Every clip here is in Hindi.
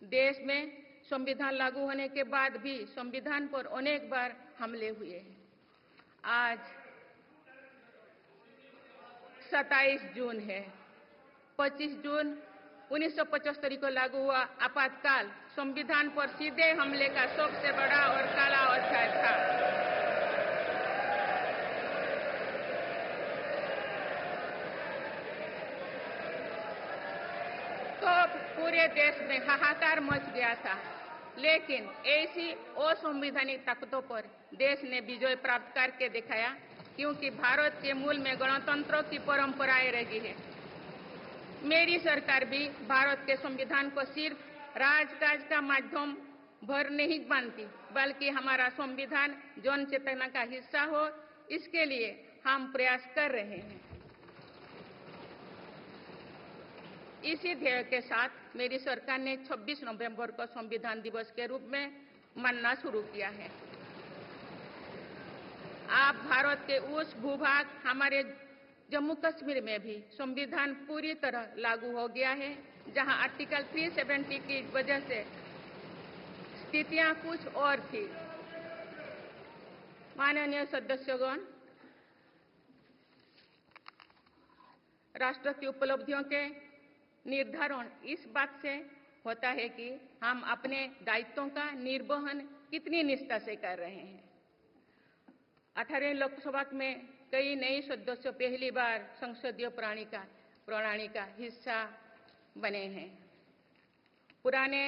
देश में संविधान लागू होने के बाद भी संविधान पर अनेक बार हमले हुए हैं। आज 27 जून है। 25 जून 1975 को लागू हुआ आपातकाल संविधान पर सीधे हमले का सबसे बड़ा और काला अध्याय था। तो पूरे देश में हाहाकार मच गया था, लेकिन ऐसी असंवैधानिक ताकतों पर देश ने विजय प्राप्त करके दिखाया, क्योंकि भारत के मूल में गणतंत्र की परंपराएं रही है। मेरी सरकार भी भारत के संविधान को सिर्फ राजकाज का माध्यम भर नहीं मानती, बल्कि हमारा संविधान जन चेतना का हिस्सा हो, इसके लिए हम प्रयास कर रहे हैं। इसी ध्येय के साथ मेरी सरकार ने 26 नवंबर को संविधान दिवस के रूप में मनाना शुरू किया है। आप भारत के उस भूभाग हमारे जम्मू कश्मीर में भी संविधान पूरी तरह लागू हो गया है, जहां आर्टिकल 370 की वजह से स्थितियां कुछ और थी। माननीय सदस्यगण, राष्ट्र की उपलब्धियों के निर्धारण इस बात से होता है कि हम अपने दायित्वों का निर्वहन कितनी निष्ठा से कर रहे हैं। 18 लोकसभा में कई नए सदस्य पहली बार संसदीय प्रणाली का हिस्सा बने हैं। पुराने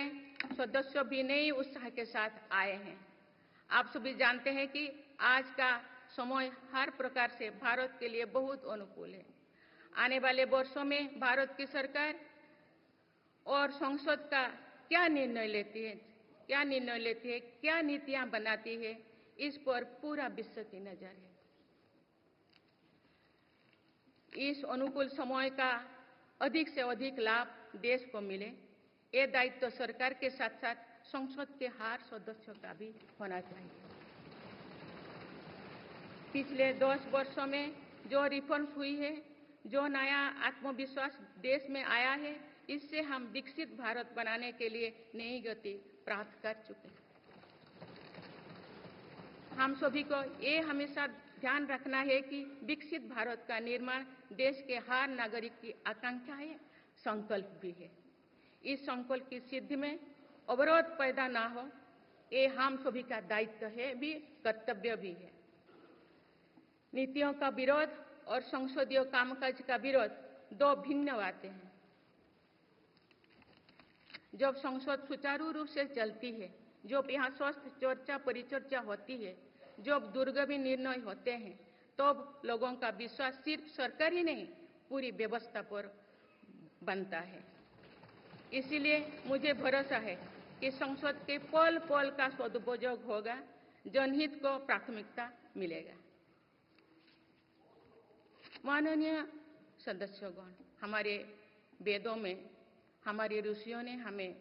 सदस्य भी नए उत्साह के साथ आए हैं। आप सभी जानते हैं कि आज का समय हर प्रकार से भारत के लिए बहुत अनुकूल है। आने वाले वर्षों में भारत की सरकार और संसद का क्या निर्णय लेती है, क्या नीतियां बनाती है, इस पर पूरा विश्व की नजर है। इस अनुकूल समय का अधिक से अधिक लाभ देश को मिले, ये दायित्व सरकार के साथ साथ संसद के हर सदस्यों का भी होना चाहिए। पिछले 10 वर्षों में जो रिफॉर्म्स हुई है, जो नया आत्मविश्वास देश में आया है, इससे हम विकसित भारत बनाने के लिए नई गति प्राप्त कर चुके हैं। हम सभी को ये हमेशा ध्यान रखना है कि विकसित भारत का निर्माण देश के हर नागरिक की आकांक्षा है, संकल्प भी है। इस संकल्प की सिद्धि में अवरोध पैदा ना हो, ये हम सभी का दायित्व है भी, कर्तव्य भी है। नीतियों का विरोध और संसदीय कामकाज का विरोध दो भिन्न बातें हैं। जब संसद सुचारू रूप से चलती है, जब यहाँ स्वस्थ चर्चा परिचर्चा होती है, जब दूरगामी निर्णय होते हैं, तब लोगों का विश्वास सिर्फ सरकार ही नहीं, पूरी व्यवस्था पर बनता है। इसीलिए मुझे भरोसा है कि संसद के पल पल का सदुपयोग होगा, जनहित को प्राथमिकता मिलेगा। माननीय सदस्यगण, हमारे वेदों में हमारे ऋषियों ने हमें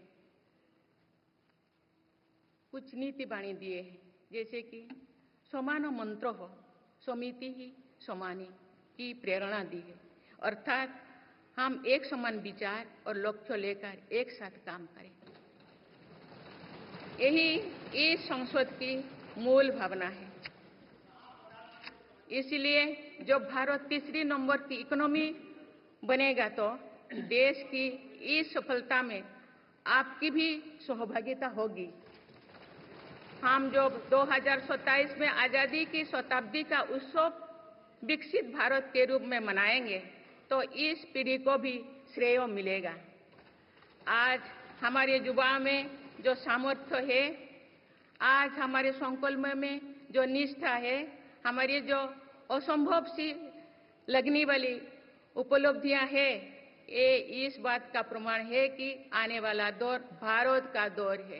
कुछ नीति वाणी दिए हैं, जैसे कि समान मंत्र हो समिति ही समानी की प्रेरणा दी है। अर्थात हम एक समान विचार और लक्ष्य लेकर एक साथ काम करें। यही इस संसद की मूल भावना है। इसलिए जब भारत तीसरी नंबर की इकोनॉमी बनेगा, तो देश की इस सफलता में आपकी भी सहभागिता होगी। हम जब 2027 में आजादी की शताब्दी का उत्सव विकसित भारत के रूप में मनाएंगे, तो इस पीढ़ी को भी श्रेय मिलेगा। आज हमारे युवाओं में जो सामर्थ्य है, आज हमारे संकल्प में जो निष्ठा है, हमारी जो असंभव सी लगने वाली उपलब्धियां हैं, ये इस बात का प्रमाण है कि आने वाला दौर भारत का दौर है।